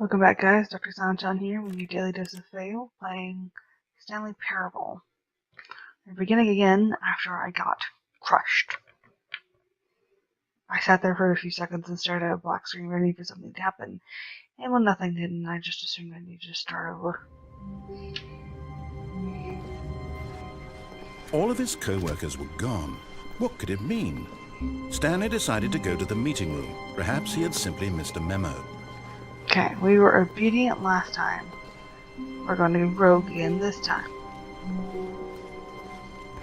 Welcome back, guys. Dr. Santon here with your daily dose of fail, playing Stanley Parable. We're beginning again after I got crushed. I sat there for a few seconds and stared at a black screen ready for something to happen, and when nothing did, I just assumed I needed to start over. All of his co-workers were gone. What could it mean? Stanley decided to go to the meeting room. Perhaps he had simply missed a memo. Okay, we were obedient last time. We're going to be rogue again this time.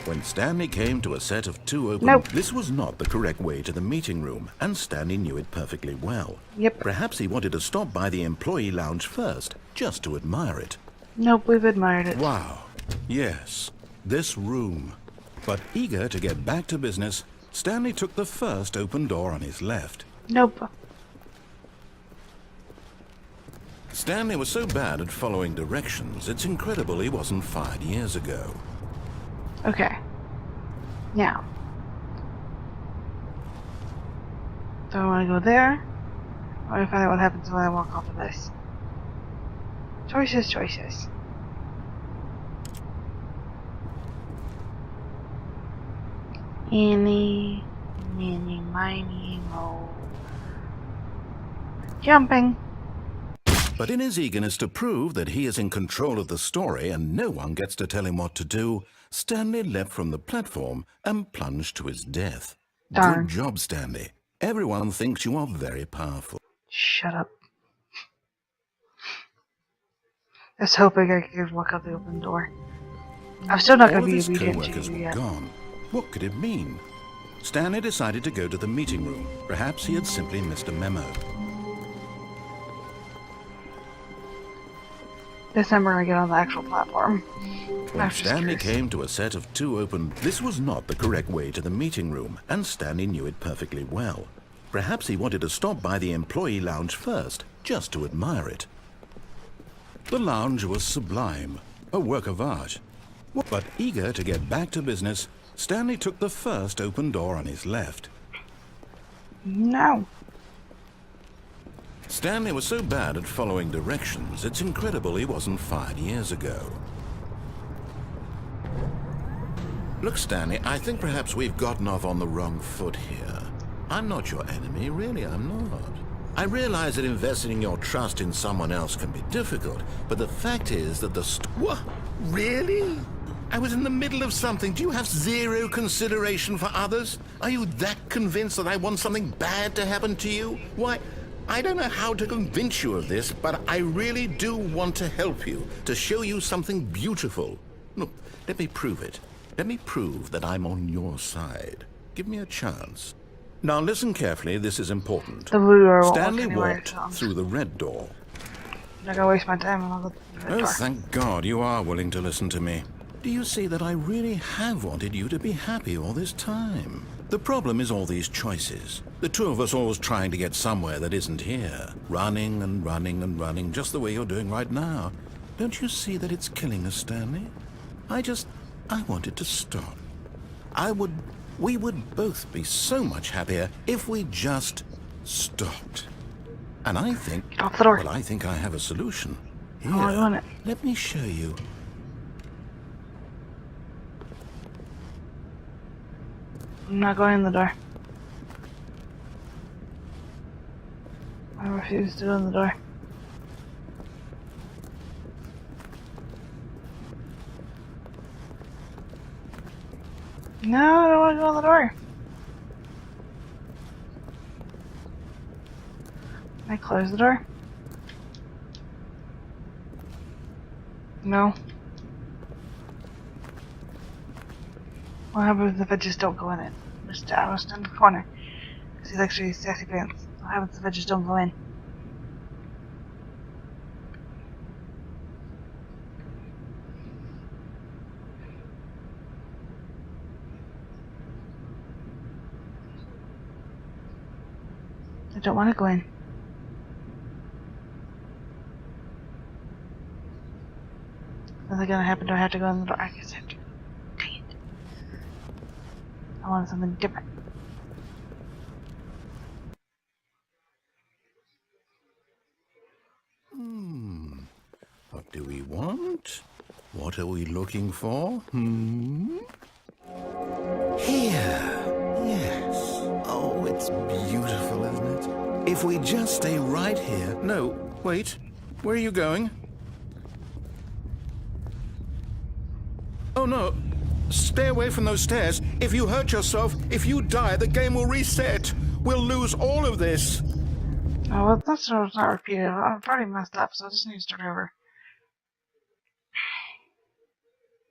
When Stanley came to a set of two open... Nope. This was not the correct way to the meeting room, and Stanley knew it perfectly well. Yep. Perhaps he wanted to stop by the employee lounge first, just to admire it. Nope, we've admired it. Wow. Yes, this room. But eager to get back to business, Stanley took the first open door on his left. Nope. Stanley was so bad at following directions, it's incredible he wasn't fired years ago. Okay. Now. Do I want to go there? I want to find out what happens when I walk off of this. Choices, choices. Eeny, meeny, miny, mo. Jumping. But in his eagerness to prove that he is in control of the story and no one gets to tell him what to do, Stanley leapt from the platform and plunged to his death. Darn. Good job, Stanley. Everyone thinks you are very powerful. Shut up. Just hoping I could walk out the open door. I'm still not going to be obedient to co-workers you were yet. gone. What could it mean? Stanley decided to go to the meeting room. Perhaps he had simply missed a memo. This time we're going to get on the actual platform. When Stanley came to a set of two open... This was not the correct way to the meeting room, and Stanley knew it perfectly well. Perhaps he wanted to stop by the employee lounge first, just to admire it. The lounge was sublime, a work of art. But eager to get back to business, Stanley took the first open door on his left. No. Stanley was so bad at following directions, it's incredible he wasn't fired years ago. Look, Stanley, I think perhaps we've gotten off on the wrong foot here. I'm not your enemy, really, I'm not. I realize that investing your trust in someone else can be difficult, but the fact is that What? Really? I was in the middle of something. Do you have zero consideration for others? Are you that convinced that I want something bad to happen to you? Why, I don't know how to convince you of this, but I really do want to help you, to show you something beautiful. Look, let me prove it. Let me prove that I'm on your side. Give me a chance. Now listen carefully, this is important. The blue door won't Stanley work anyway, walked so through the red door. I'm not going to waste my time and I'll go through the red Oh, door. thank God you are willing to listen to me. Do you see that I really have wanted you to be happy all this time? The problem is all these choices. The two of us always trying to get somewhere that isn't here. Running and running and running, just the way you're doing right now. Don't you see that it's killing us, Stanley? I want it to stop. We would both be so much happier if we just stopped. And I think... Get off the door. Well, I think I have a solution. Here, Oh, I want it. let me show you. I'm not going in the door. I refuse to go in the door. No, I don't want to go in the door. Can I close the door? No. What happens if I just don't go in it? I was in the corner. Because he likes really sassy pants. What happens if I just don't go in? I don't want to go in. Nothing gonna happen. Do I have to go in the door? I guess I have to. Dang it. I wanted something different. What do we want? What are we looking for? Here. Yes. Oh, it's beautiful, isn't it? If we just stay right here... No, wait. Where are you going? Oh, no. Stay away from those stairs. If you hurt yourself, if you die, the game will reset. We'll lose all of this. Oh, well, that's not repeated. I've already messed up, so I just need to start over.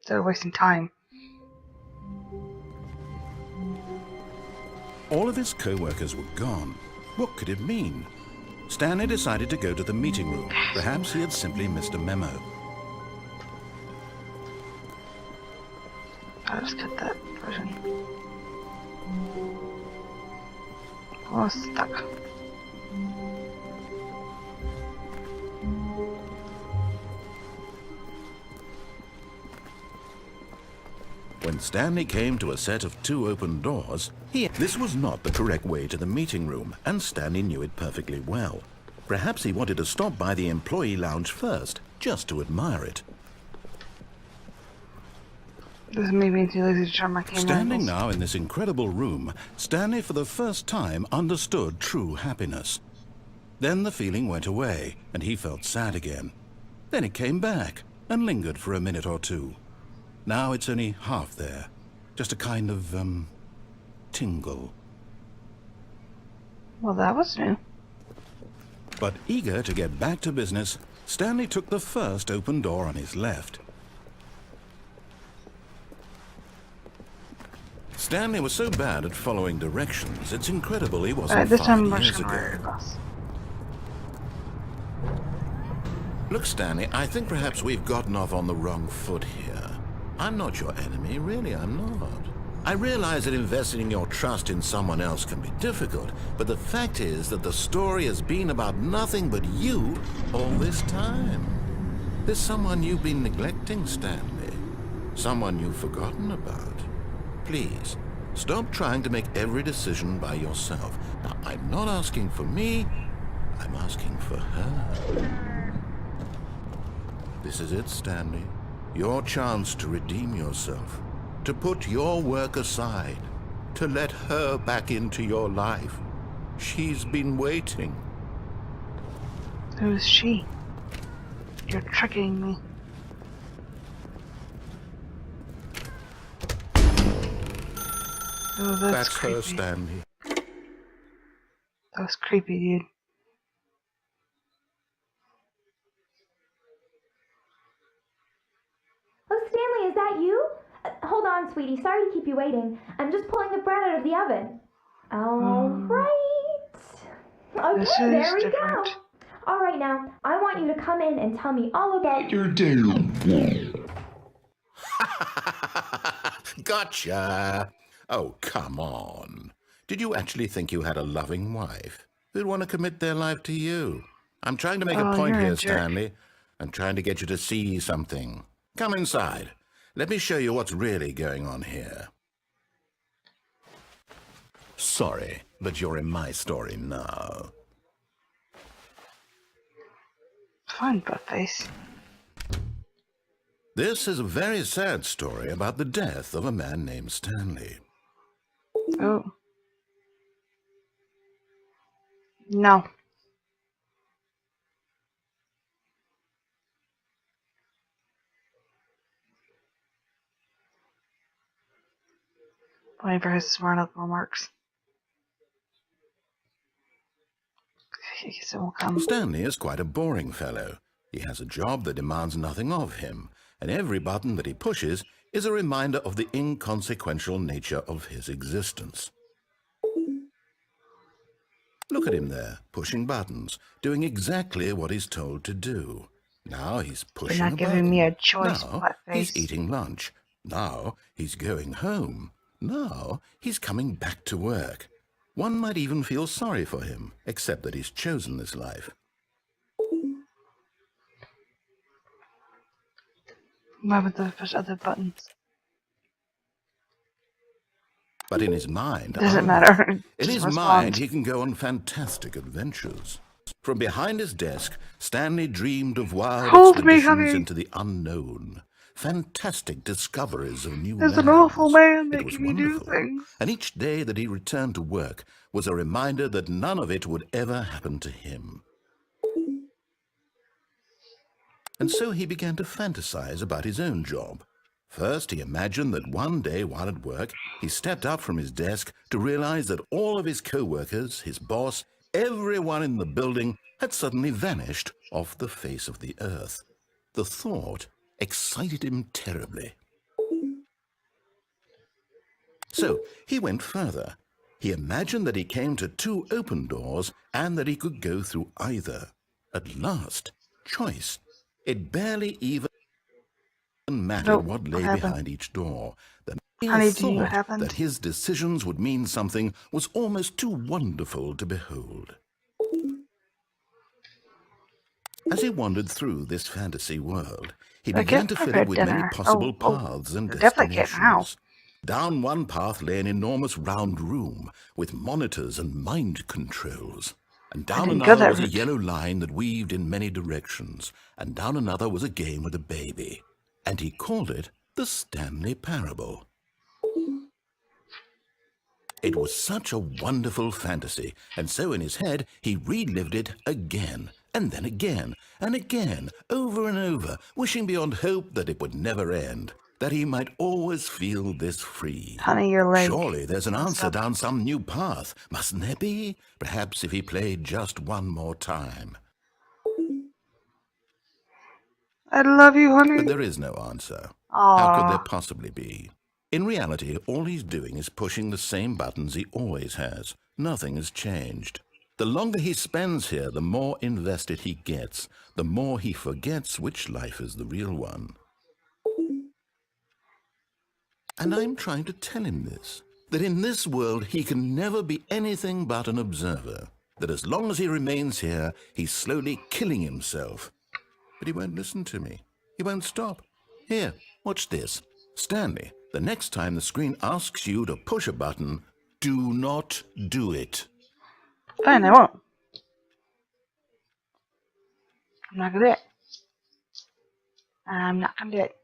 Instead of wasting time. All of his co-workers were gone. What could it mean? Stanley decided to go to the meeting room. Perhaps he had simply missed a memo. I'll just cut that version. Oh, stuck. When Stanley came to a set of 2 open doors, this was not the correct way to the meeting room, and Stanley knew it perfectly well. Perhaps he wanted to stop by the employee lounge first, just to admire it. This is me being too lazy to turn my camera. Standing now in this incredible room, Stanley for the first time understood true happiness. Then the feeling went away, and he felt sad again. Then it came back, and lingered for a minute or two. Now it's only half there. Just a kind of, tingle. Well, that was new. But eager to get back to business, Stanley took the first open door on his left. Stanley was so bad at following directions, it's incredible he wasn't this 5 time I'm years just gonna ago. wear your glass. Look, Stanley, I think perhaps we've gotten off on the wrong foot here. I'm not your enemy, really, I'm not. I realize that investing your trust in someone else can be difficult, but the fact is that the story has been about nothing but you all this time. There's someone you've been neglecting, Stanley. Someone you've forgotten about. Please, stop trying to make every decision by yourself. Now, I'm not asking for me, I'm asking for her. This is it, Stanley. Your chance to redeem yourself, to put your work aside, to let her back into your life. She's been waiting. Who's she? You're tricking me. Oh, that's creepy. her, Stanley. That was creepy, dude. Oh, Stanley, is that you? Hold on, sweetie. Sorry to keep you waiting. I'm just pulling the bread out of the oven. All right. Okay, there we go. All right, now, I want you to come in and tell me all about your day. Gotcha. Oh, come on. Did you actually think you had a loving wife who'd want to commit their life to you? I'm trying to make a point here, Stanley. I'm trying to get you to see something. Come inside. Let me show you what's really going on here. Sorry, but you're in my story now. Fine, buttface. This is a very sad story about the death of a man named Stanley. Oh. No. Waiting for his smart aleck remarks. I guess it won't come. Stanley is quite a boring fellow. He has a job that demands nothing of him, and every button that he pushes is a reminder of the inconsequential nature of his existence. Look at him there, pushing buttons, doing exactly what he's told to do. Now he's pushing You're not giving me a choice, now he's eating lunch. Now he's going home. Now he's coming back to work. One might even feel sorry for him, except that he's chosen this life. Why would they push other buttons? But in his mind... Doesn't matter. In his Respond. mind, he can go on fantastic adventures. From behind his desk, Stanley dreamed of wild Hold me, expeditions honey. into the unknown, fantastic discoveries of new There's lands. an awful man It was making me do wonderful, things. and each day that he returned to work was a reminder that none of it would ever happen to him. And so he began to fantasize about his own job. First, he imagined that one day while at work, he stepped up from his desk to realize that all of his co-workers, his boss, everyone in the building had suddenly vanished off the face of the earth. The thought excited him terribly. So he went further. He imagined that he came to 2 open doors and that he could go through either. At last, choice. It barely even mattered what lay behind each door. The mere thought that his decisions would mean something was almost too wonderful to behold. As he wandered through this fantasy world, he began to fill it with many possible paths and destinations. Down one path lay an enormous round room with monitors and mind controls. And down another was a yellow line that weaved in many directions. And down another was a game with a baby. And he called it the Stanley Parable. It was such a wonderful fantasy, and so in his head he relived it again, and then again, and again, over and over, wishing beyond hope that it would never end, that he might always feel this free. Honey, your leg. Surely there's an answer down some new path, mustn't there be? Perhaps if he played just one more time. I love you, honey. But there is no answer. Aww. How could there possibly be? In reality, all he's doing is pushing the same buttons he always has. Nothing has changed. The longer he spends here, the more invested he gets, the more he forgets which life is the real one. And I'm trying to tell him this, that in this world he can never be anything but an observer, that as long as he remains here, he's slowly killing himself. But he won't listen to me. He won't stop. Here, watch this. Stanley, the next time the screen asks you to push a button, do not do it. Fine, I won't. I'm not gonna do it. I'm not gonna do it.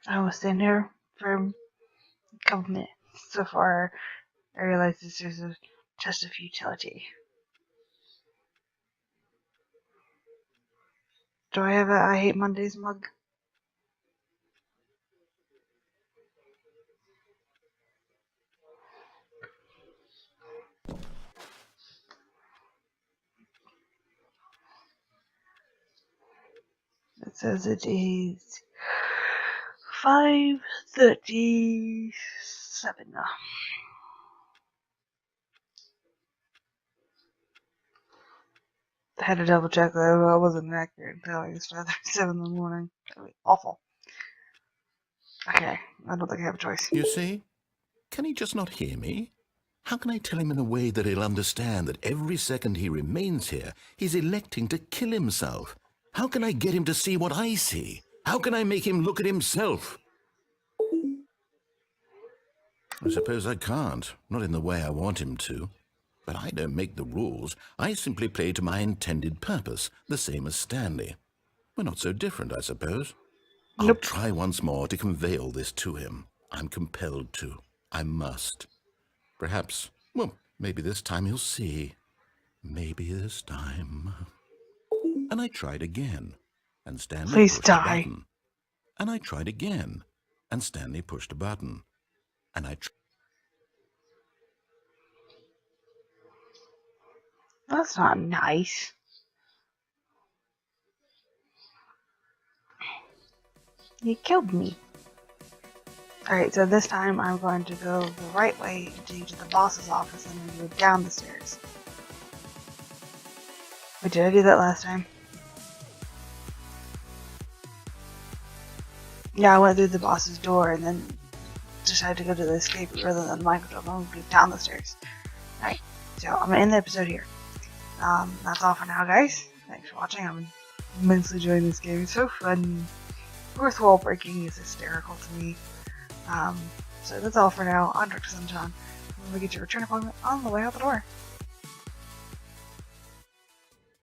I was sitting here for a couple minutes so far. I realized this is a test of futility. Do I have a I Hate Mondays mug? It says it is 5:37. I had to double check that I wasn't accurate until like 5:37 in the morning. That was awful. Okay, I don't think I have a choice. You see? Can he just not hear me? How can I tell him in a way that he'll understand that every second he remains here, he's electing to kill himself? How can I get him to see what I see? How can I make him look at himself? I suppose I can't, not in the way I want him to. But I don't make the rules. I simply play to my intended purpose, the same as Stanley. We're not so different, I suppose. I'll try once more to convey all this to him. I'm compelled to. I must. Perhaps, well, maybe this time he'll see. Maybe this time. And I tried again, and Stanley pushed a button. And I tried again, and Stanley pushed a button. And I That's not nice. You killed me. Alright, so this time I'm going to go the right way to the boss's office and then go down the stairs. Wait, did I do that last time? Yeah, I went through the boss's door and then decided to go to the escape rather than the micro. I'm going to go down the stairs. Alright, so I'm going to end the episode here. That's all for now, guys. Thanks for watching. I'm immensely enjoying this game. It's so fun. Fourth wall breaking is hysterical to me. So that's all for now. On Dr. Sunshine. We get your return appointment on the way out the door.